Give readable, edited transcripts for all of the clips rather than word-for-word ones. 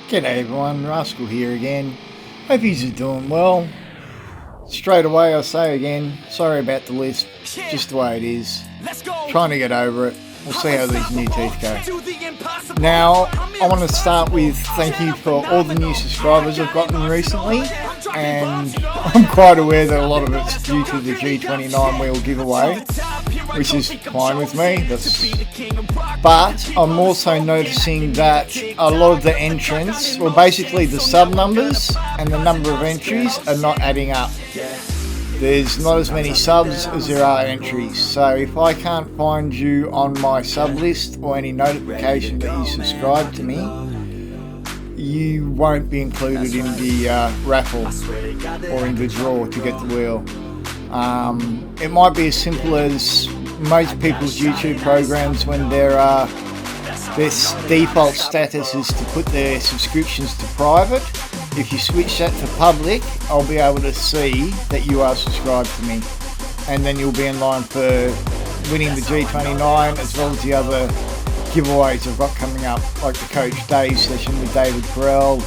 G'day everyone, Rascal here again. Hope you're doing well. Straight away I say again, sorry about the lisp, just the way it is. Trying to get over it. We'll see how these new teeth go. Now, I want to start with thank you for all the new subscribers I've gotten recently, and I'm quite aware that a lot of it's due to the G29 wheel giveaway, which is fine with me. But I'm also noticing that a lot of the entrants, well basically the sub numbers and the number of entries are not adding up. There's not as many subs as there are entries, so if I can't find you on my sub list or any notification that you subscribe to me, you won't be included in the raffle or in the draw to get the wheel. It might be as simple as most people's YouTube programs when their default status is to put their subscriptions to private. If you switch that to public, I'll be able to see that you are subscribed to me, and then you'll be in line for winning the G29 as well as the other giveaways I've got coming up, like the Coach Day session with David Carell.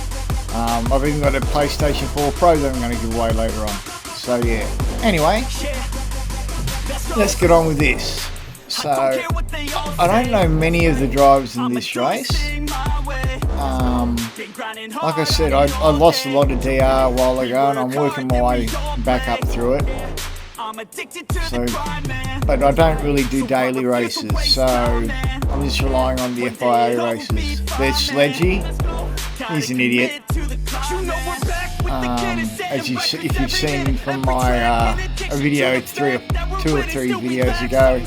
I've even got a PlayStation 4 Pro that I'm going to give away later on. So yeah, anyway, let's get on with this. So, I don't know many of the drivers in this race. Like I said, I lost a lot of DR a while ago and I'm working my way back up through it. So, but I don't really do daily races, so I'm just relying on the FIA races. There's Sledgy, he's an idiot. If you've seen from my video 2 or 3 videos ago,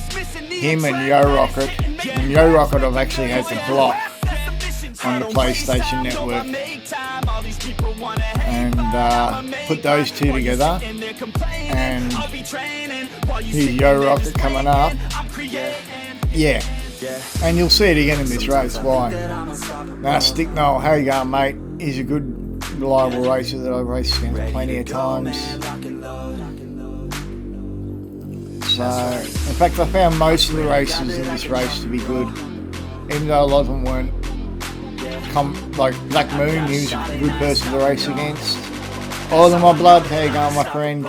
him and Yo Rocket. And Yo Rocket I've actually had to block on the PlayStation Network, and put those two together, and here's Yo Rocket coming up. Yeah, and you'll see it again in this race. Why? Now Stick Noel, how you going, mate? He's a good, reliable racer that I've raced against plenty of times. So, in fact, I found most of the races in this race to be good, even though a lot of them weren't. Like Black Moon, he was a good person to race against. All of my blood, how you going, my friend?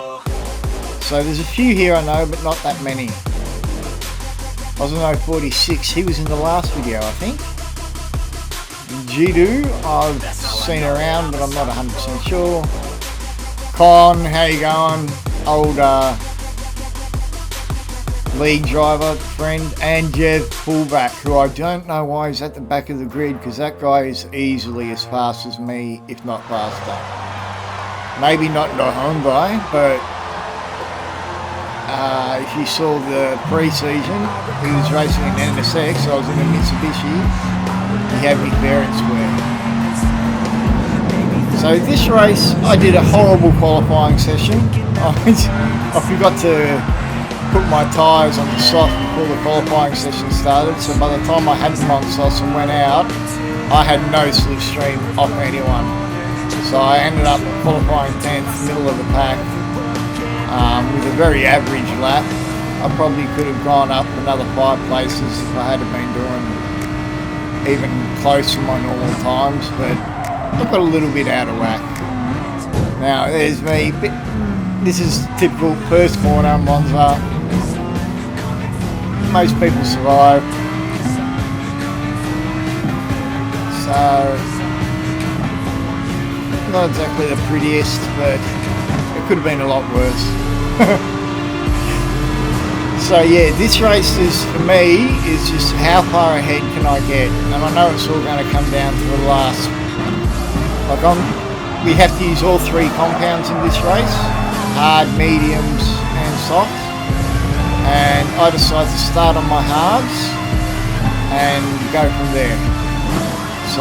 So there's a few here I know, but not that many. Osmo 46, he was in the last video, I think. Jidu, I've seen around, but I'm not 100% sure. Con, how you going? Old league driver friend, and Jev Fullback, who I don't know why he's at the back of the grid, because that guy is easily as fast as me, if not faster. Maybe not in a Hyundai, but if you saw the pre-season, he was racing in NSX, I was in a Mitsubishi, he had me fair and square. So this race, I did a horrible qualifying session. I forgot to put my tyres on the soft before the qualifying session started, so by the time I had them on softs and went out, I had no slipstream off anyone. So I ended up qualifying 10th, middle of the pack, with a very average lap. I probably could have gone up another 5 places if I had been doing even close to my normal times, but I got a little bit out of whack. Now there's me. This is typical first corner, Monza. Most people survive. So, not exactly the prettiest, but it could have been a lot worse. So yeah, this race is, for me, is just how far ahead can I get? And I know it's all going to come down to the last. Like we have to use all 3 compounds in this race. Hard, mediums and soft, and I decided to start on my hards and go from there. So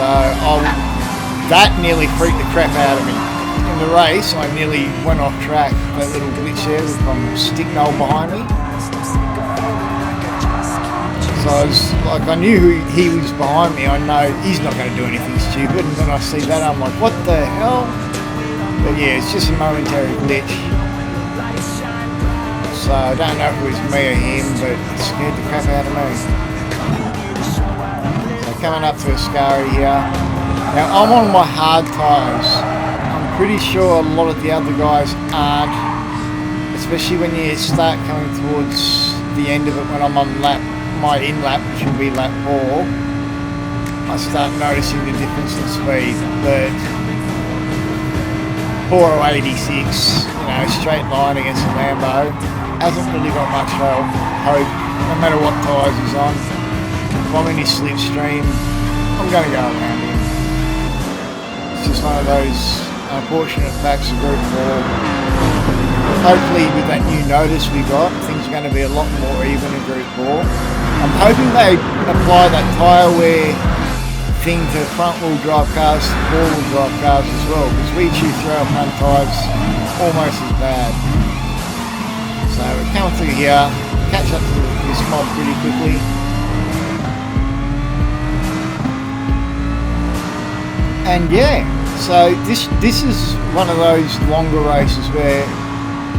that nearly freaked the crap out of me. In the race I nearly went off track, that little glitch there from Stick Noel behind me. So I was like, I knew he was behind me, I know he's not going to do anything stupid, and then I see that I'm like, what the hell? But yeah, it's just a momentary glitch. So I don't know if it was me or him, but it scared the crap out of me. So coming up to Ascari here. Now I'm on my hard tyres. I'm pretty sure a lot of the other guys aren't, especially when you start coming towards the end of it when I'm on my in-lap, which will be lap 4. I start noticing the difference in speed, but 486, straight line against the Lambo, hasn't really got much hope, no matter what tyres he's on. If I'm in his slipstream, I'm going to go around him. It's just one of those unfortunate facts of Group 4. Hopefully with that new notice we got, things are going to be a lot more even in Group 4. I'm hoping they apply that tyre wear thing to front wheel drive cars, four wheel drive cars as well, because we chew through our front tyres almost as bad. So we're coming through here, catch up to this mob pretty quickly. And yeah, so this is one of those longer races where,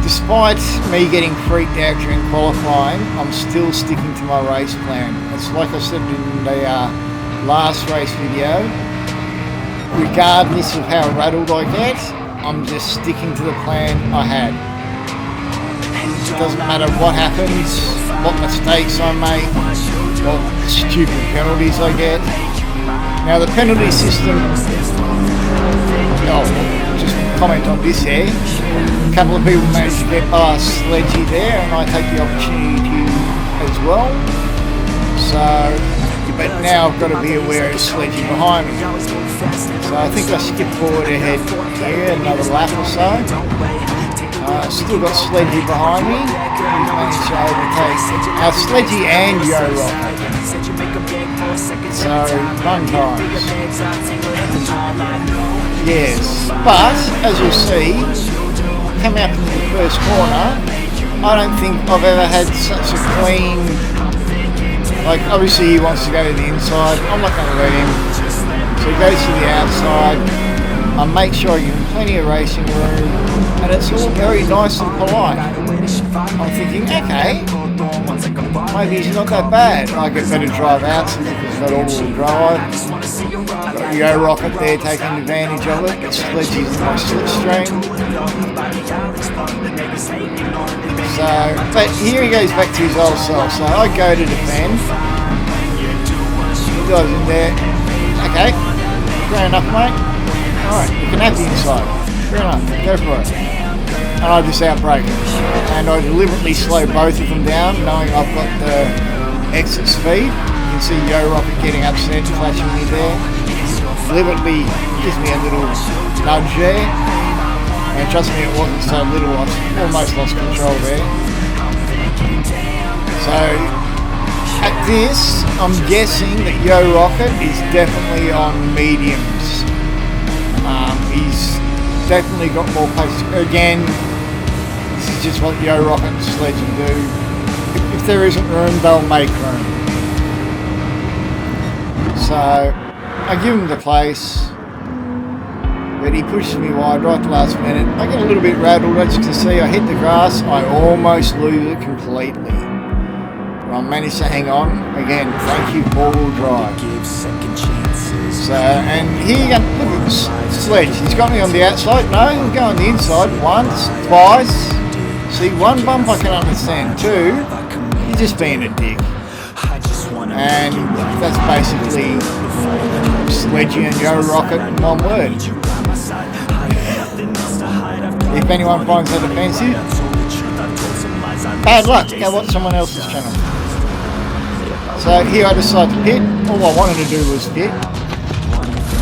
despite me getting freaked out during qualifying, I'm still sticking to my race plan. It's like I said in the last race video, regardless of how rattled I get, I'm just sticking to the plan I had. It doesn't matter what happens, what mistakes I make, what stupid penalties I get. Now the penalty system, just comment on this here. A couple of people managed to get past Sledgy there, and I take the opportunity to as well. So, but now I've got to be aware of Sledgy behind me. So I think I skipped forward ahead here, another lap or so. Still got Sledgy behind me. He's managed to overtake. Now Sledgy and Yo-Rock. So, fun times. Yes, but as you'll see, coming up into the first corner, I don't think I've ever had such a clean, like obviously he wants to go to the inside, I'm not going to let him, so he goes to the outside. I make sure I give him plenty of racing room, and it's all very nice and polite. I'm thinking, okay, maybe he's not that bad. I get better drive out since he's got all-wheel drive. Got Yo-Rocket there taking advantage of it. Sledgy's in my slipstream. So, but here he goes back to his old self. So I go to defend. He goes in there. Okay, fair enough, mate. Alright, you can have the inside. Fair enough, go for it. And I just outbrake it. And I deliberately slow both of them down, knowing I've got the exit speed. You can see Yo-Rocket getting upset, flashing me there. Deliberately gives me a little nudge there. And trust me, it wasn't so little, I almost lost control there. So, at this, I'm guessing that Yo-Rocket is definitely on mediums. He's definitely got more pace. Again, this is just what Yo-Rocket and Sledgy do. If there isn't room, they'll make room. So, I give him the place, but he pushes me wide right at the last minute. I get a little bit rattled, as you can see. I hit the grass, I almost lose it completely. But I managed to hang on. Again, thank you, four-wheel drive. So, and here you go, look at this Sledge, he's got me on the outside, no, I'm going on the inside, once, twice, see, one bump I can understand, two, you're just being a dick, and that's basically Sledgy and Yo-Rocket in one word. If anyone finds that offensive, bad luck, go watch someone else's channel. So here I decide to pit, all I wanted to do was pit.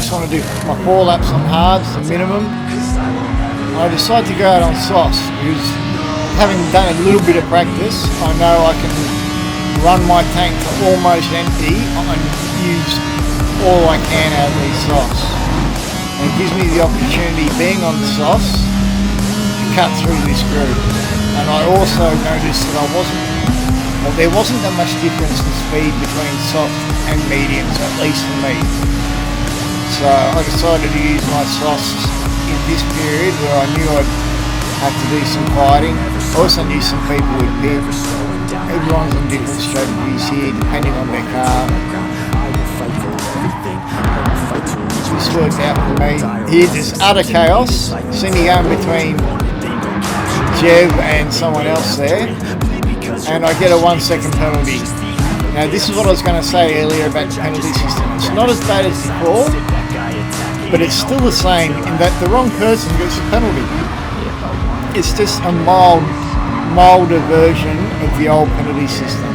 I want to do my 4 laps on hards, the minimum. I decided to go out on softs because, having done a little bit of practice, I know I can run my tank to almost empty and use all I can out of these softs. And it gives me the opportunity, being on the softs, to cut through this group. And I also noticed that there wasn't that much difference in speed between soft and mediums, at least for me. So I decided to use my softs in this period where I knew I'd have to do some fighting. I also knew some people would pit. Everyone's on different strategies here depending on their car. this worked out for me. Here's this utter chaos. See me going between Jev and someone else there, and I get a 1 second penalty. Now this is what I was going to say earlier about the penalty system. It's not as bad as before, but it's still the same in that the wrong person gets a penalty. It's just a milder version of the old penalty system.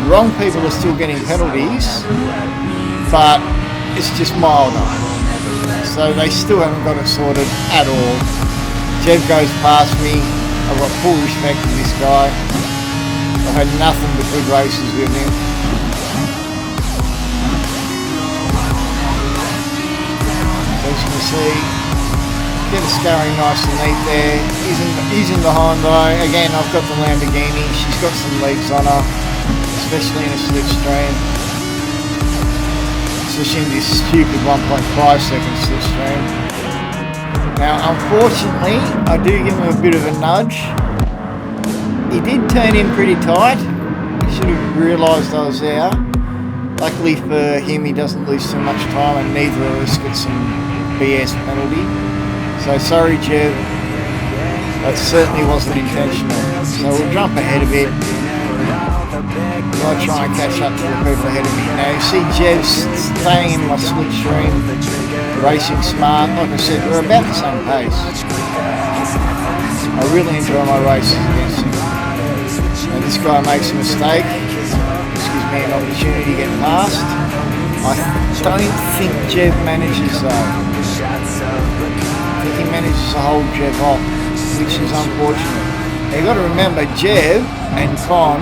The wrong people are still getting penalties, but it's just milder. So they still haven't got it sorted at all. Jev goes past me. I've got full respect for this guy. I've had nothing but good races with him. So as you can see, get us going nice and neat there. He's in the Hyundai. Again, I've got the Lamborghini. She's got some legs on her, especially in a slipstream. Especially in this stupid 1.5 second slipstream. Now, unfortunately, I do give him a bit of a nudge. He did turn in pretty tight. He should have realised I was there. Luckily for him, he doesn't lose too much time, and neither of us get some BS penalty. So sorry, Jev. That certainly wasn't intentional. So we'll jump ahead a bit. I'll try and catch up to the people ahead of me. Now you see Jev's staying in my slipstream, racing smart. Like I said, we're about the same pace. I really enjoy my races against him. Now this guy makes a mistake. This gives me an opportunity to get past. I don't think Jev manages though. I think he manages to hold Jev off, which is unfortunate. Now you've got to remember, Jev and Con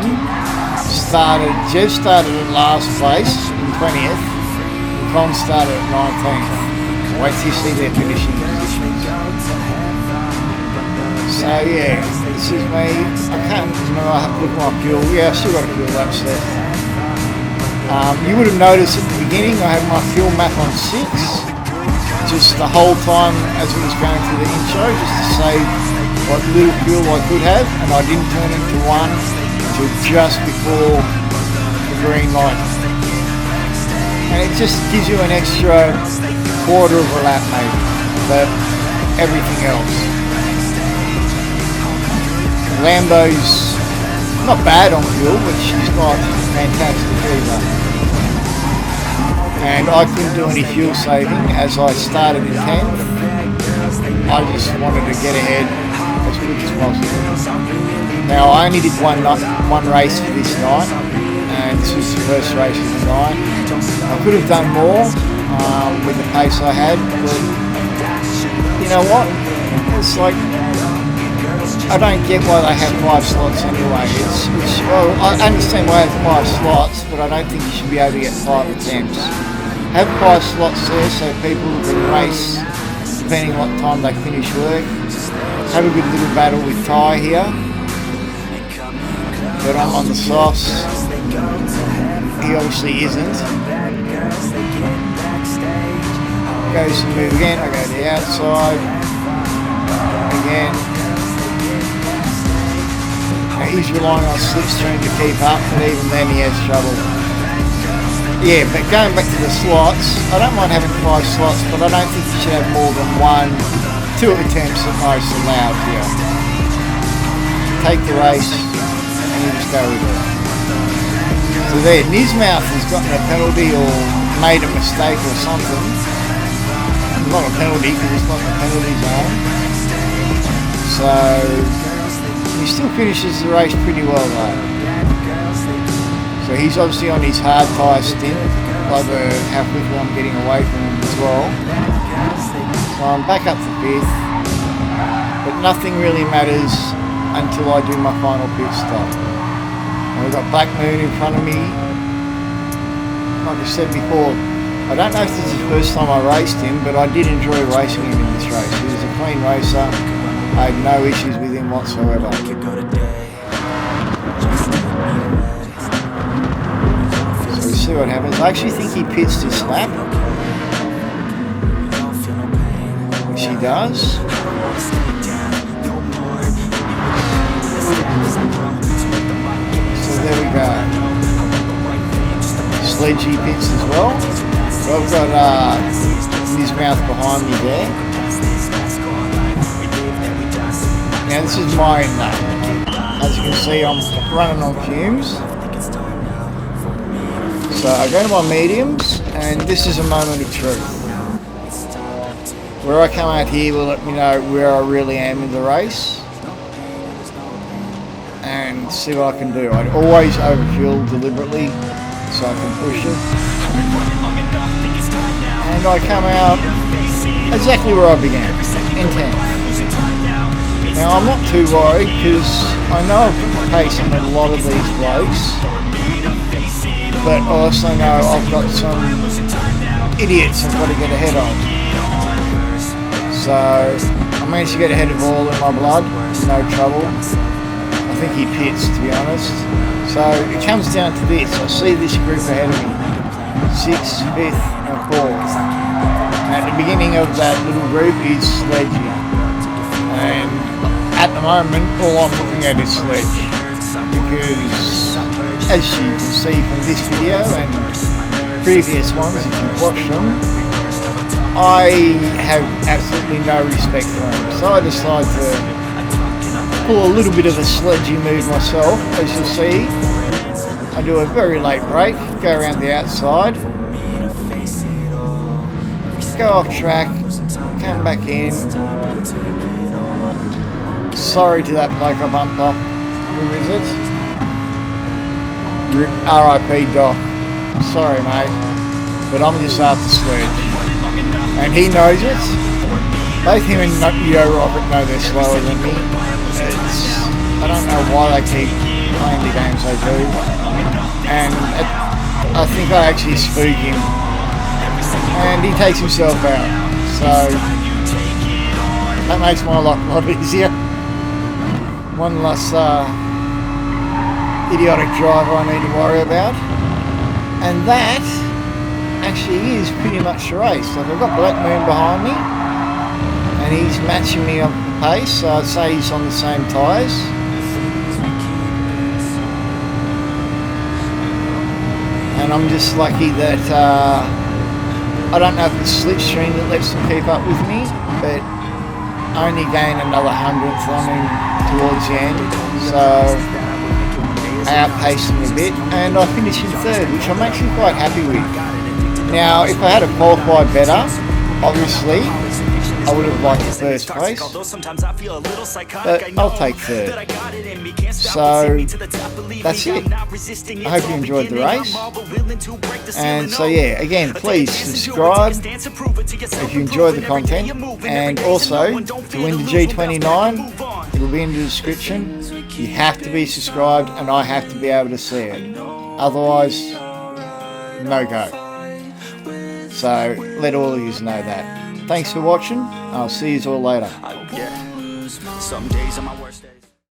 Jev started at last place in 20th, and Con started at 19th. Wait till you see their finishing positions. So yeah, this is me. I can't remember, I have to look at my fuel. Yeah, I've still got a fuel laps left. You would have noticed at the beginning I had my fuel map on 6, just the whole time as it was going through the intro, just to save what little fuel I could have, and I didn't turn into 1 until just before the green light. And it just gives you an extra quarter of a lap maybe for everything else. Lambo's not bad on fuel, but she's not fantastic either. And I couldn't do any fuel saving as I started in 10th. I just wanted to get ahead as quick as possible. Now I only did one race for this night, and this was the first race of the night. I could have done more with the pace I had, but you know what? It's like, I don't get why they have 5 slots anyway. Well, I understand why they have 5 slots, but I don't think you should be able to get 5 attempts. Have 5 slots there so people can race depending what time they finish work. Have a good little battle with Ty here. But I'm on the softs. He obviously isn't. Goes to move again, I go to the outside. Again. Now he's relying on slipstream to keep up, but even then he has trouble. Yeah, but going back to the slots, I don't mind having 5 slots, but I don't think you should have more than 2 attempts at most allowed here. Take the race, and you just go with it. So there, Nismouth has gotten a penalty or made a mistake or something. Not a penalty, because it's not the penalty zone. So, he still finishes the race pretty well though. So he's obviously on his hard tyre stint, like how quickly I'm getting away from him as well. So I'm back up to 5th, but nothing really matters until I do my final pit stop. And we've got Black Moon in front of me. Like I said before, I don't know if this is the first time I raced him, but I did enjoy racing him in this race. He was a clean racer. I had no issues with him whatsoever. See what happens. I actually think he pits this lap, which he does. So there we go. Sledgy pits as well. So I've got in his mouth behind me there. Now this is my inlet. As you can see, I'm running on fumes. So I go to my mediums, and this is a moment of truth. Where I come out here will let me know where I really am in the race. And see what I can do. I always overfuel deliberately so I can push it. And I come out exactly where I began, in 10th. Now I'm not too worried because I know I've put the pace on a lot of these blokes, but I also know I've got some idiots I've got to get ahead of. So I managed to get ahead of all in my blood, no trouble. I think he pits, to be honest. So it comes down to this. I see this group ahead of me. 6th, 5th and 4th. At the beginning of that little group is Sledgy. And at the moment all I'm looking at is Sledge. Because as you can see from this video and previous ones, if you've watched them, I have absolutely no respect for him. So I decided to pull a little bit of a sledgy move myself. As you'll see, I do a very late brake, go around the outside, go off track, come back in. Sorry to that bloke I bumped off. Who is it? R.I.P. Doc. Sorry mate, but I'm just after Sledge. And he knows it. Both him and Robert know they're slower than me. I don't know why they keep playing the games they do. And I think I actually spook him. And he takes himself out. So that makes my life a lot easier. One less idiotic driver I need to worry about. And that actually is pretty much the race. So I've got Black Moon behind me, and he's matching me on the pace, so I'd say he's on the same tyres. And I'm just lucky that I don't know if it's slipstream that lets him keep up with me, but I only gain another 100th on him towards the end, so I outpaced him a bit, and I finished in 3rd, which I'm actually quite happy with. Now, if I had qualified better, obviously, I would have liked the 1st place, but I'll take 3rd. So, that's it. I hope you enjoyed the race. And so yeah, again, please subscribe if you enjoy the content. And also, to win the G29, it will be in the description. You have to be subscribed and I have to be able to see it. Otherwise, no go. So let all of you know that. Thanks for watching. I'll see you all later. Some days on my work.